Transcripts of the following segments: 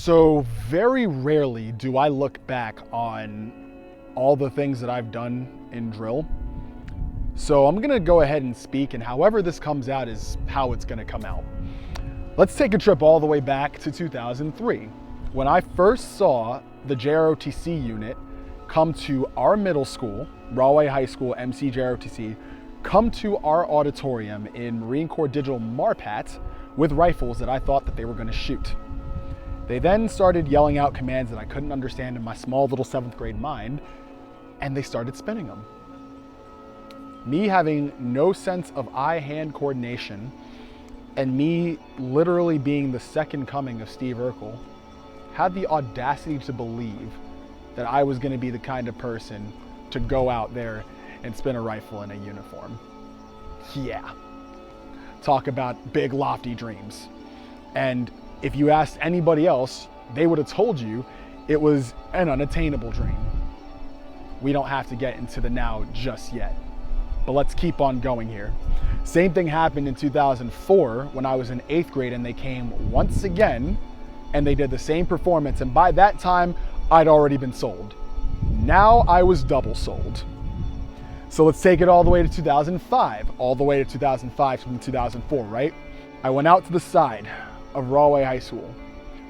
So very rarely do I look back on all the things that I've done in drill. So I'm gonna go ahead and speak, and however this comes out is how it's gonna come out. Let's take a trip all the way back to 2003. When I first saw the JROTC unit come to our middle school, Rahway High School MC JROTC, come to our auditorium in Marine Corps Digital MARPAT with rifles that I thought that they were gonna shoot. They then started yelling out commands that I couldn't understand in my small little 7th grade mind, and they started spinning them. Me having no sense of eye-hand coordination, and me literally being the second coming of Steve Urkel, had the audacity to believe that I was gonna be the kind of person to go out there and spin a rifle in a uniform. Yeah. Talk about big lofty dreams. And if you asked anybody else, they would have told you it was an unattainable dream. We don't have to get into the now just yet, but let's keep on going here. Same thing happened in 2004 when I was in 8th grade, and they came once again and they did the same performance. And by that time, I'd already been sold. Now I was double sold. So let's take it all the way to 2005, all the way to 2005 from 2004, right? I went out to the side of Rahway High School,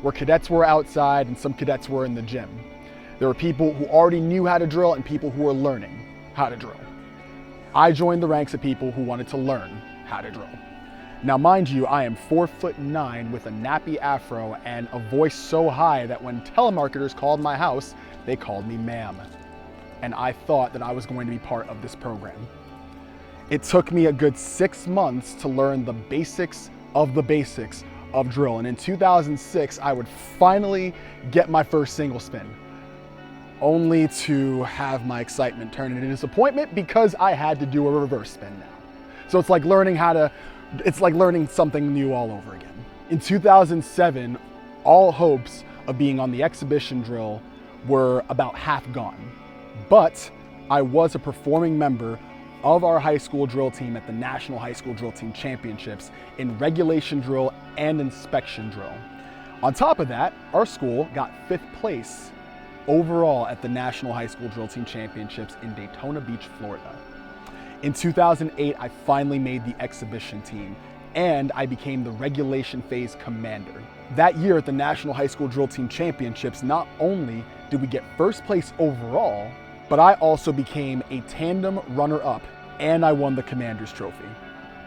where cadets were outside and some cadets were in the gym. There were people who already knew how to drill and people who were learning how to drill. I joined the ranks of people who wanted to learn how to drill. Now, mind you, I am 4'9" with a nappy afro and a voice so high that when telemarketers called my house, they called me ma'am. And I thought that I was going to be part of this program. It took me a good 6 months to learn the basics of drill. And in 2006, I would finally get my first single spin, only to have my excitement turn into disappointment because I had to do a reverse spin now. So it's like learning something new all over again. In 2007, all hopes of being on the exhibition drill were about half gone. But I was a performing member of our high school drill team at the National High School Drill Team Championships in regulation drill and inspection drill. On top of that, our school got 5th place overall at the National High School Drill Team Championships in Daytona Beach, Florida. In 2008, I finally made the exhibition team, and I became the regulation phase commander. That year at the National High School Drill Team Championships, not only did we get 1st place overall, but I also became a tandem runner-up, and I won the Commander's Trophy.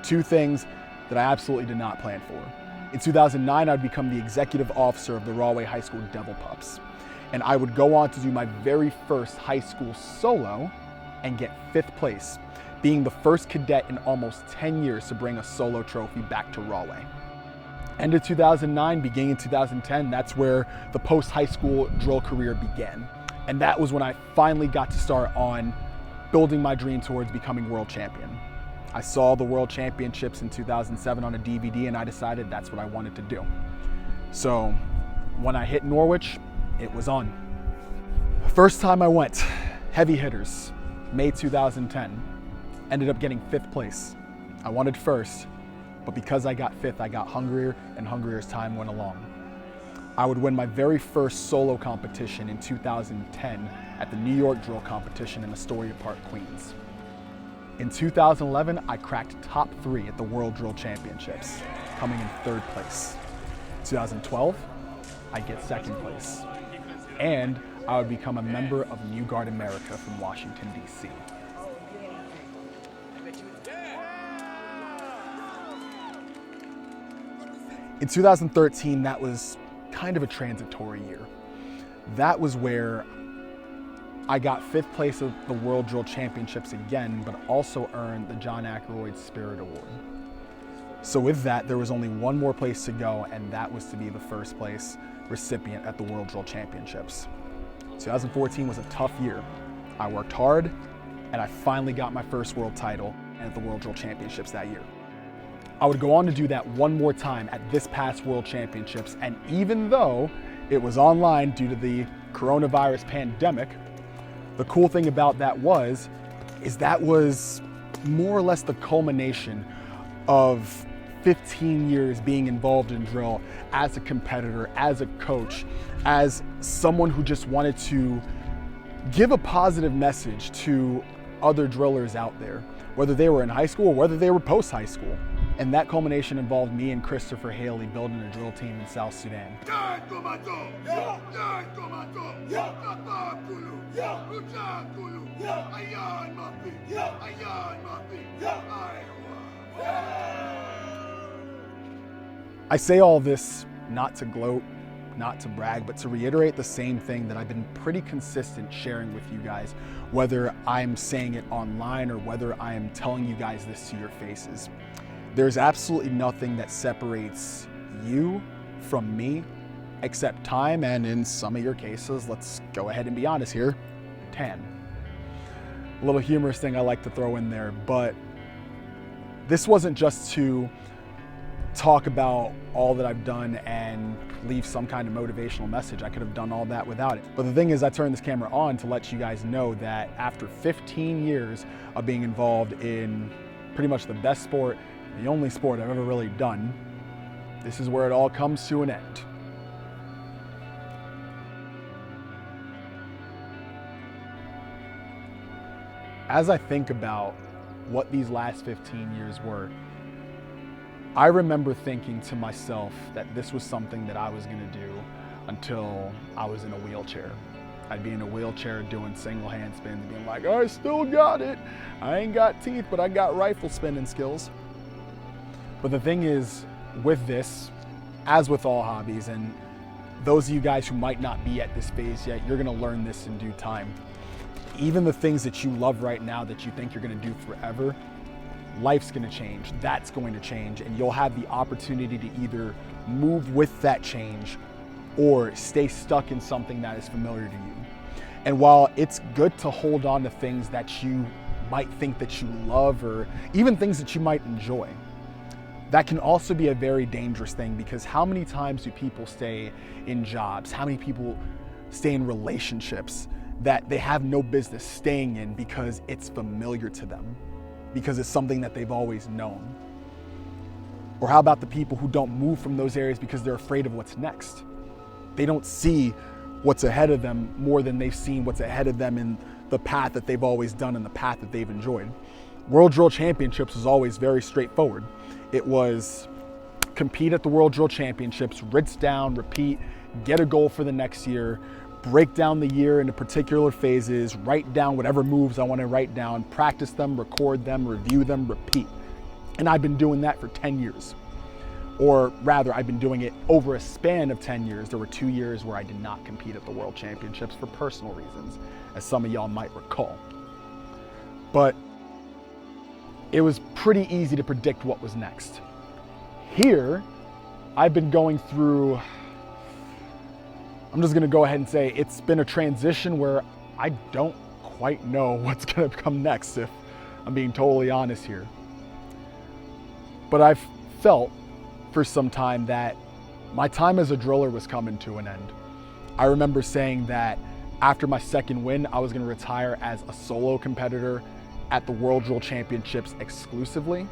2 things that I absolutely did not plan for. In 2009, I'd become the executive officer of the Rahway High School Devil Pups, and I would go on to do my very first high school solo and get 5th place, being the first cadet in almost 10 years to bring a solo trophy back to Rahway. End of 2009, beginning in 2010, that's where the post-high school drill career began. And that was when I finally got to start on building my dream towards becoming world champion. I saw the world championships in 2007 on a DVD, and I decided that's what I wanted to do. So when I hit Norwich, it was on. First time I went, heavy hitters, May 2010, ended up getting 5th place. I wanted 1st, but because I got 5th, I got hungrier and hungrier as time went along. I would win my very first solo competition in 2010 at the New York Drill Competition in Astoria Park, Queens. In 2011, I cracked top 3 at the World Drill Championships, coming in 3rd place. 2012, I get 2nd place. And I would become a member of New Guard America from Washington, D.C. In 2013, that was kind of a transitory year. That was where I got 5th place at the World Drill Championships again, but also earned the John Ackroyd Spirit Award. So with that, there was only one more place to go, and that was to be the 1st place recipient at the World Drill Championships. 2014 was a tough year. I worked hard, and I finally got my first world title at the World Drill Championships that year. I would go on to do that one more time at this past World Championships, and even though it was online due to the coronavirus pandemic, the cool thing about that was more or less the culmination of 15 years being involved in drill as a competitor, as a coach, as someone who just wanted to give a positive message to other drillers out there, whether they were in high school or whether they were post-high school. And that culmination involved me and Christopher Haley building a drill team in South Sudan. I say all this not to gloat, not to brag, but to reiterate the same thing that I've been pretty consistent sharing with you guys, whether I'm saying it online or whether I am telling you guys this to your faces. There's absolutely nothing that separates you from me except time, and in some of your cases, let's go ahead and be honest here, tan. A little humorous thing I like to throw in there, but this wasn't just to talk about all that I've done and leave some kind of motivational message. I could have done all that without it. But the thing is, I turned this camera on to let you guys know that after 15 years of being involved in pretty much the best sport, the only sport I've ever really done, this is where it all comes to an end. As I think about what these last 15 years were, I remember thinking to myself that this was something that I was gonna do until I was in a wheelchair. I'd be in a wheelchair doing single hand spins, being like, I still got it. I ain't got teeth, but I got rifle spinning skills. But the thing is, with this, as with all hobbies, and those of you guys who might not be at this phase yet, you're gonna learn this in due time. Even the things that you love right now that you think you're gonna do forever, life's gonna change, that's going to change, and you'll have the opportunity to either move with that change or stay stuck in something that is familiar to you. And while it's good to hold on to things that you might think that you love, or even things that you might enjoy, that can also be a very dangerous thing, because how many times do people stay in jobs? How many people stay in relationships that they have no business staying in because it's familiar to them, because it's something that they've always known? Or how about the people who don't move from those areas because they're afraid of what's next? They don't see what's ahead of them more than they've seen what's ahead of them in the path that they've always done and the path that they've enjoyed. World Drill Championships was always very straightforward. It was compete at the World Drill Championships, rinse down, repeat, get a goal for the next year, break down the year into particular phases, write down whatever moves I want to write down, practice them, record them, review them, repeat. And I've been doing that for 10 years. Or rather, I've been doing it over a span of 10 years. There were 2 years where I did not compete at the World Championships for personal reasons, as some of y'all might recall. But it was pretty easy to predict what was next. Here, I've been going through, I'm just gonna go ahead and say it's been a transition where I don't quite know what's gonna come next, if I'm being totally honest here. But I've felt for some time that my time as a driller was coming to an end. I remember saying that after my second win, I was gonna retire as a solo competitor at the World Drill Championships exclusively.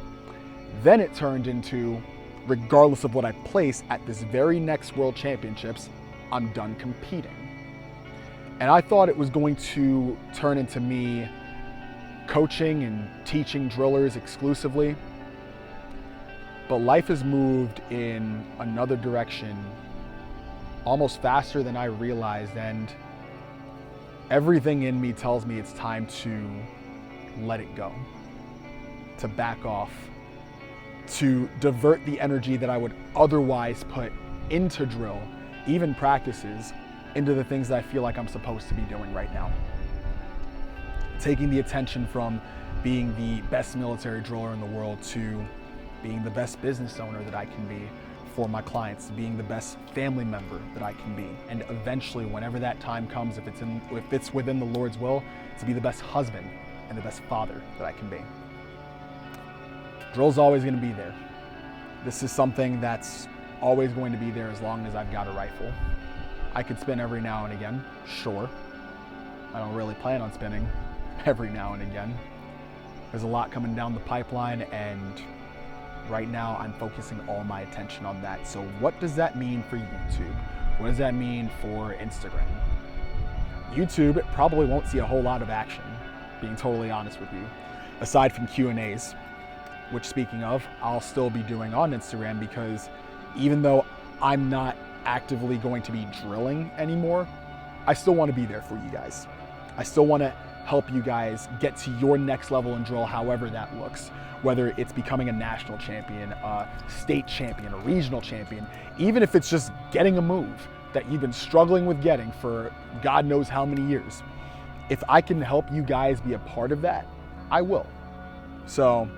Then it turned into, regardless of what I place at this very next World Championships, I'm done competing. And I thought it was going to turn into me coaching and teaching drillers exclusively. But life has moved in another direction almost faster than I realized, and everything in me tells me it's time to let it go, to back off, to divert the energy that I would otherwise put into drill, even practices, into the things that I feel like I'm supposed to be doing right now. Taking the attention from being the best military driller in the world to being the best business owner that I can be for my clients, to being the best family member that I can be. And eventually, whenever that time comes, if it's within the Lord's will, to be the best husband and the best father that I can be. Drill's always gonna be there. This is something that's always going to be there as long as I've got a rifle. I could spin every now and again, sure. I don't really plan on spinning every now and again. There's a lot coming down the pipeline, and Right now, I'm focusing all my attention on that. So what does that mean for YouTube? What does that mean for Instagram? YouTube probably won't see a whole lot of action, being totally honest with you, aside from Q&As, which, speaking of, I'll still be doing on Instagram, because even though I'm not actively going to be drilling anymore, I still want to be there for you guys. I still want to help you guys get to your next level in drill, however that looks, whether it's becoming a national champion, a state champion, a regional champion, even if it's just getting a move that you've been struggling with getting for God knows how many years. If I can help you guys be a part of that, I will. So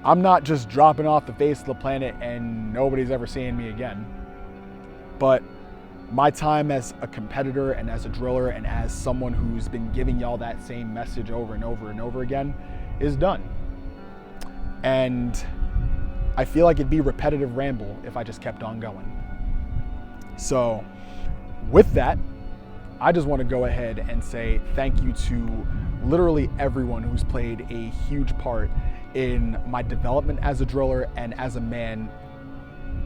I'm not just dropping off the face of the planet and nobody's ever seeing me again. But my time as a competitor and as a driller and as someone who's been giving y'all that same message over and over and over again is done. And I feel like it'd be repetitive ramble if I just kept on going. So with that, I just want to go ahead and say thank you to literally everyone who's played a huge part in my development as a driller and as a man,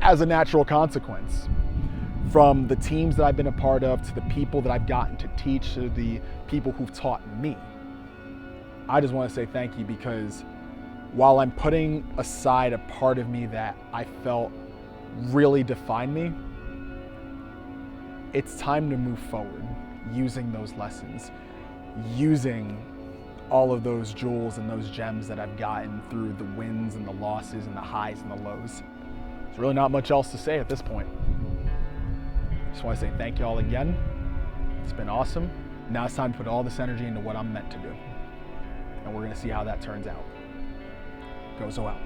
as a natural consequence. From the teams that I've been a part of, to the people that I've gotten to teach, to the people who've taught me. I just want to say thank you, because while I'm putting aside a part of me that I felt really defined me, it's time to move forward using those lessons, using all of those jewels and those gems that I've gotten through the wins and the losses and the highs and the lows. There's really not much else to say at this point. Just want to say thank you all again. It's been awesome. Now it's time to put all this energy into what I'm meant to do. And we're going to see how that turns out. Gozo out.